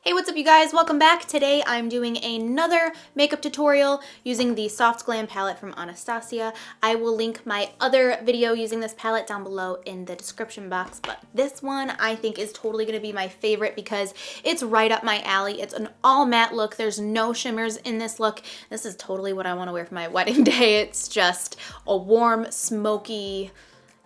Hey, what's up you guys? Welcome back. Today I'm doing another makeup tutorial using the Soft Glam palette from Anastasia. I will link my other video using this palette down below in the description box, but this one I think is totally going to be my favorite because it's right up my alley. It's an all matte look. There's no shimmers in this look. This is totally what I want to wear for my wedding day. It's just a warm, smoky,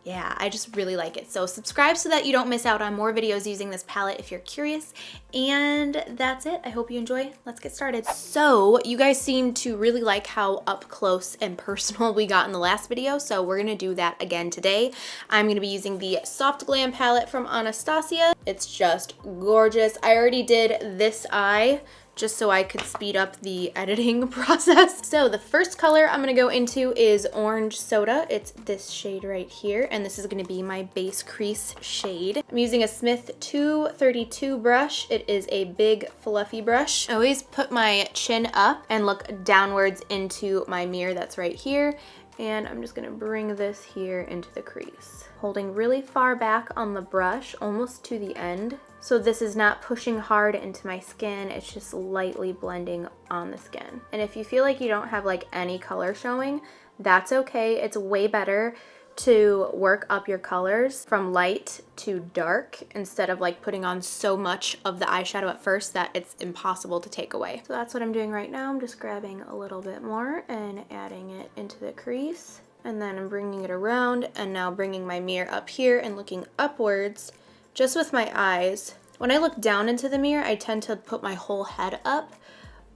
yeah, I just really like it. So subscribe so that you don't miss out on more videos using this palette if you're curious. And that's it. I hope you enjoy. Let's get started. So you guys seem to really like how up close and personal we got in the last video. So we're gonna do that again today. I'm gonna be using the Soft Glam palette from Anastasia. It's just gorgeous. I already did this eye just so I could speed up the editing process. So the first color I'm gonna go into is Orange Soda. It's this shade right here, and this is gonna be my base crease shade. I'm using a Smith 232 brush. It is a big fluffy brush. I always put my chin up and look downwards into my mirror that's right here. And I'm just gonna bring this here into the crease. Holding really far back on the brush, almost to the end. So this is not pushing hard into my skin, it's just lightly blending on the skin. And if you feel like you don't have like any color showing, that's okay. It's way better to work up your colors from light to dark instead of like putting on so much of the eyeshadow at first that it's impossible to take away. So that's what I'm doing right now. I'm just grabbing a little bit more and adding it into the crease. And then I'm bringing it around and now bringing my mirror up here and looking upwards just with my eyes. When I look down into the mirror, I tend to put my whole head up.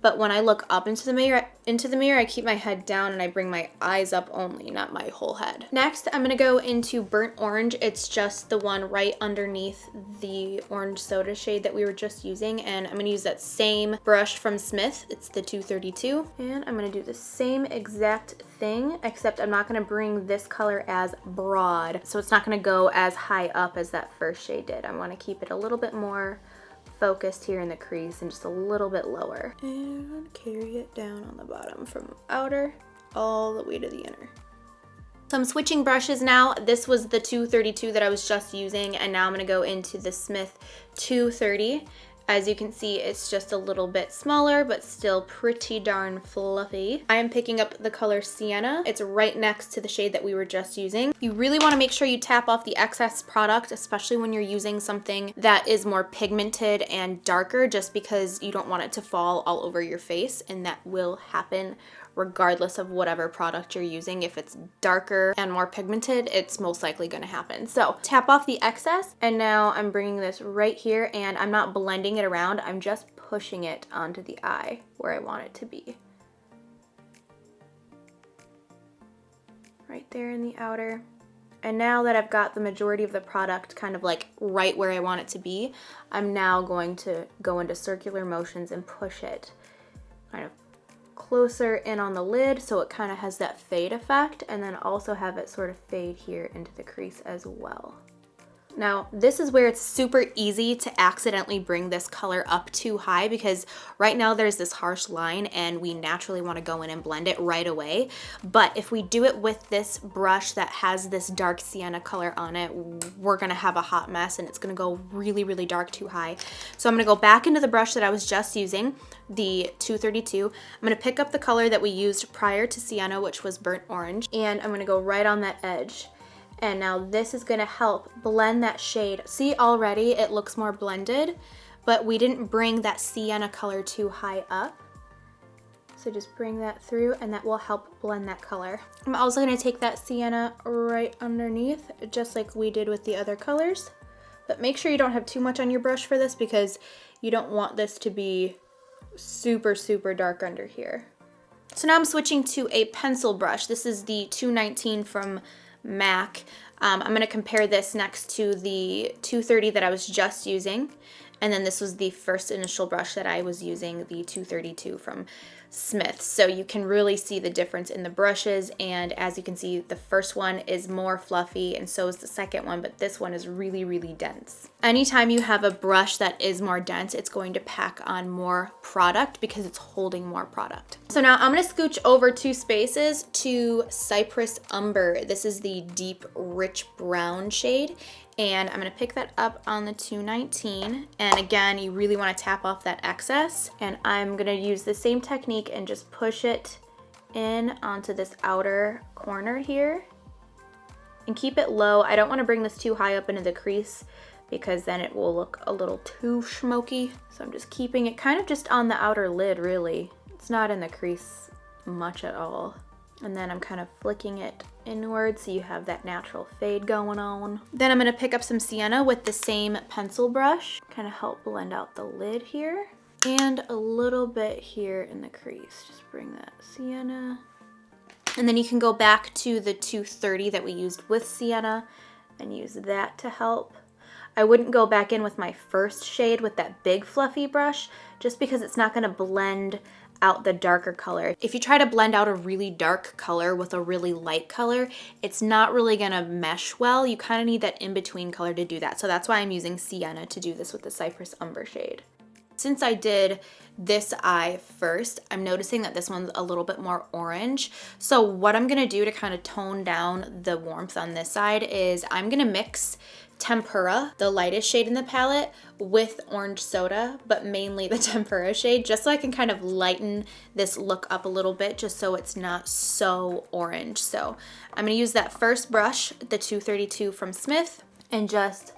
But when I look up into the mirror, I keep my head down and I bring my eyes up only, not my whole head. Next, I'm gonna go into Burnt Orange. It's just the one right underneath the Orange Soda shade that we were just using. And I'm gonna use that same brush from Smith. It's the 232. And I'm gonna do the same exact thing, except I'm not gonna bring this color as broad. So it's not gonna go as high up as that first shade did. I wanna keep it a little bit more focused here in the crease and just a little bit lower. And carry it down on the bottom from outer all the way to the inner. So I'm switching brushes now. This was the 232 that I was just using, and now I'm gonna go into the Smith 230. As you can see, it's just a little bit smaller, but still pretty darn fluffy. I am picking up the color Sienna. It's right next to the shade that we were just using. You really wanna make sure you tap off the excess product, especially when you're using something that is more pigmented and darker, just because you don't want it to fall all over your face, and that will happen regardless of whatever product you're using. If it's darker and more pigmented, it's most likely gonna happen. So tap off the excess, and now I'm bringing this right here, and I'm not blending it around, I'm just pushing it onto the eye where I want it to be. Right there in the outer. And now that I've got the majority of the product kind of like right where I want it to be, I'm now going to go into circular motions and push it kind of closer in on the lid so it kind of has that fade effect, and then also have it sort of fade here into the crease as well. Now, this is where it's super easy to accidentally bring this color up too high, because right now there's this harsh line and we naturally want to go in and blend it right away. But if we do it with this brush that has this dark sienna color on it, we're going to have a hot mess and it's going to go really, really dark too high. So I'm going to go back into the brush that I was just using, the 232. I'm going to pick up the color that we used prior to sienna, which was Burnt Orange, and I'm going to go right on that edge. And now this is gonna help blend that shade. See, already it looks more blended, but we didn't bring that sienna color too high up. So just bring that through and that will help blend that color. I'm also gonna take that sienna right underneath, just like we did with the other colors. But make sure you don't have too much on your brush for this, because you don't want this to be super, super dark under here. So now I'm switching to a pencil brush. This is the 219 from MAC. I'm going to compare this next to the 230 that I was just using, and then this was the first initial brush that I was using, the 232 from Smith. So you can really see the difference in the brushes, and as you can see, the first one is more fluffy and so is the second one, but this one is really, really dense. Anytime you have a brush that is more dense, it's going to pack on more product because it's holding more product. So now I'm gonna scooch over 2 spaces to Cypress Umber. This is the deep, rich brown shade. And I'm gonna pick that up on the 219. And again, you really wanna tap off that excess. And I'm gonna use the same technique and just push it in onto this outer corner here. And keep it low. I don't wanna bring this too high up into the crease because then it will look a little too smoky. So I'm just keeping it kind of just on the outer lid, really. It's not in the crease much at all. And then I'm kind of flicking it inward so you have that natural fade going on. Then I'm gonna pick up some sienna with the same pencil brush, kind of help blend out the lid here. And a little bit here in the crease. Just bring that sienna. And then you can go back to the 230 that we used with sienna and use that to help. I wouldn't go back in with my first shade with that big fluffy brush just because it's not gonna blend out the darker color. If you try to blend out a really dark color with a really light color, it's not really gonna mesh well. You kind of need that in-between color to do that. So that's why I'm using sienna to do this with the Cypress Umber shade. Since I did this eye first, I'm noticing that this one's a little bit more orange. So what I'm gonna do to kind of tone down the warmth on this side is I'm gonna mix Tempera, the lightest shade in the palette, with orange soda, but mainly the Tempera shade, just so I can kind of lighten this look up a little bit, just so it's not so orange. So I'm gonna use that first brush, the 232 from Smith, and just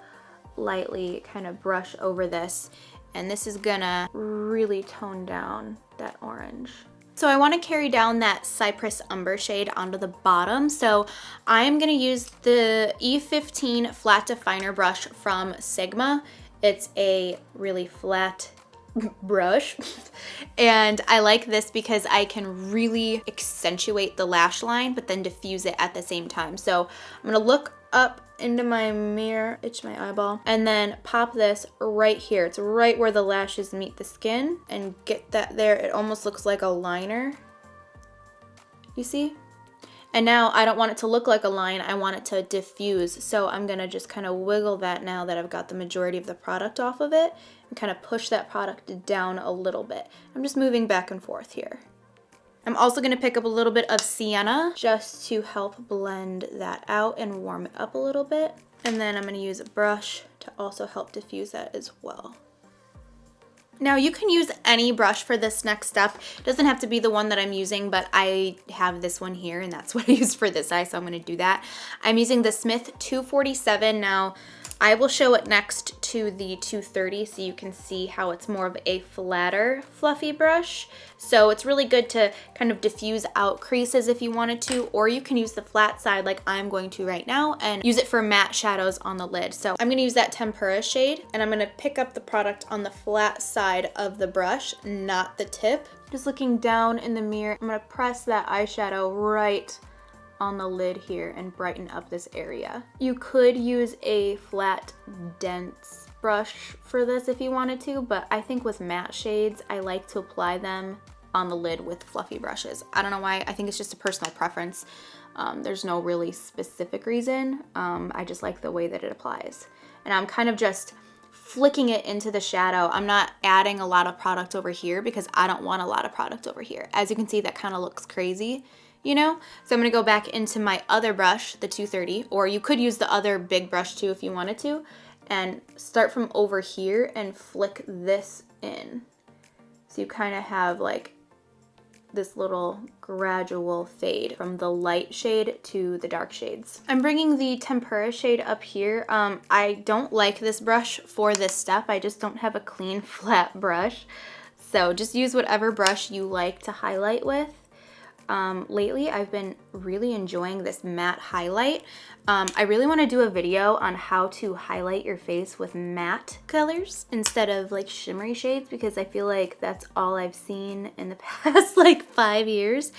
lightly kind of brush over this. And this is gonna really tone down that orange. So I want to carry down that Cypress Umber shade onto the bottom. So I'm going to use the E15 flat definer brush from Sigma. It's a really flat brush. And I like this because I can really accentuate the lash line, but then diffuse it at the same time. So I'm going to look up into my mirror, itch my eyeball, and then pop this right here. It's right where the lashes meet the skin, and get that there. It almost looks like a liner. You see? And now I don't want it to look like a line, I want it to diffuse. So I'm gonna just kind of wiggle that now that I've got the majority of the product off of it, and kind of push that product down a little bit. I'm just moving back and forth here. I'm also going to pick up a little bit of sienna just to help blend that out and warm it up a little bit. And then I'm going to use a brush to also help diffuse that as well. Now you can use any brush for this next step. It doesn't have to be the one that I'm using, but I have this one here and that's what I used for this eye, so I'm going to do that. I'm using the Smith 247. Now I will show it next to the 230 so you can see how it's more of a flatter, fluffy brush. So it's really good to kind of diffuse out creases if you wanted to, or you can use the flat side like I'm going to right now and use it for matte shadows on the lid. So I'm gonna use that Tempera shade and I'm gonna pick up the product on the flat side of the brush, not the tip. Just looking down in the mirror, I'm gonna press that eyeshadow right on the lid here and brighten up this area. You could use a flat, dense brush for this if you wanted to, but I think with matte shades, I like to apply them on the lid with fluffy brushes. I don't know why, I think it's just a personal preference. There's no really specific reason. I just like the way that it applies. And I'm kind of just flicking it into the shadow. I'm not adding a lot of product over here because I don't want a lot of product over here. As you can see, that kind of looks crazy, you know? So I'm gonna go back into my other brush, the 230, or you could use the other big brush too if you wanted to, and start from over here and flick this in. So you kind of have like this little gradual fade from the light shade to the dark shades. I'm bringing the Tempera shade up here. I don't like this brush for this step. I just don't have a clean flat brush. So just use whatever brush you like to highlight with. Lately, I've been really enjoying this matte highlight. I really want to do a video on how to highlight your face with matte colors instead of like shimmery shades, because I feel like that's all I've seen in the past like 5 years.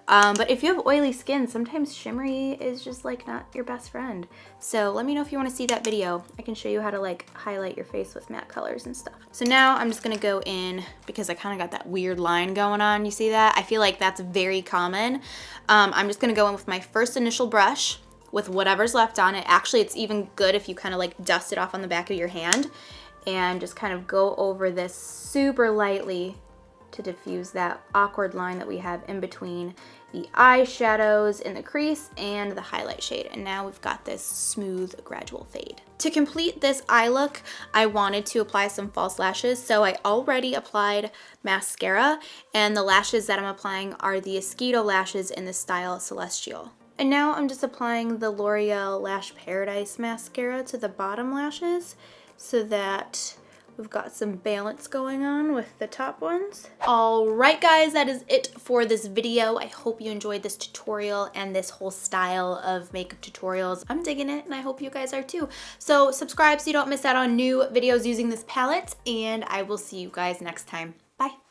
But if you have oily skin, sometimes shimmery is just like not your best friend. So let me know if you want to see that video. I can show you how to like highlight your face with matte colors and stuff. So now I'm just gonna go in because I kind of got that weird line going on. You see that? I feel like that's very common. I'm just gonna go in with my first initial brush with whatever's left on it. Actually, it's even good if you kind of like dust it off on the back of your hand and just kind of go over this super lightly to diffuse that awkward line that we have in between the eyeshadows in the crease and the highlight shade. And now we've got this smooth, gradual fade. To complete this eye look, I wanted to apply some false lashes. So I already applied mascara, and the lashes that I'm applying are the Esquito lashes in the style Celestial. And now I'm just applying the L'Oreal Lash Paradise mascara to the bottom lashes so that we've got some balance going on with the top ones. All right, guys, that is it for this video. I hope you enjoyed this tutorial and this whole style of makeup tutorials. I'm digging it, and I hope you guys are too. So subscribe so you don't miss out on new videos using this palette, and I will see you guys next time. Bye.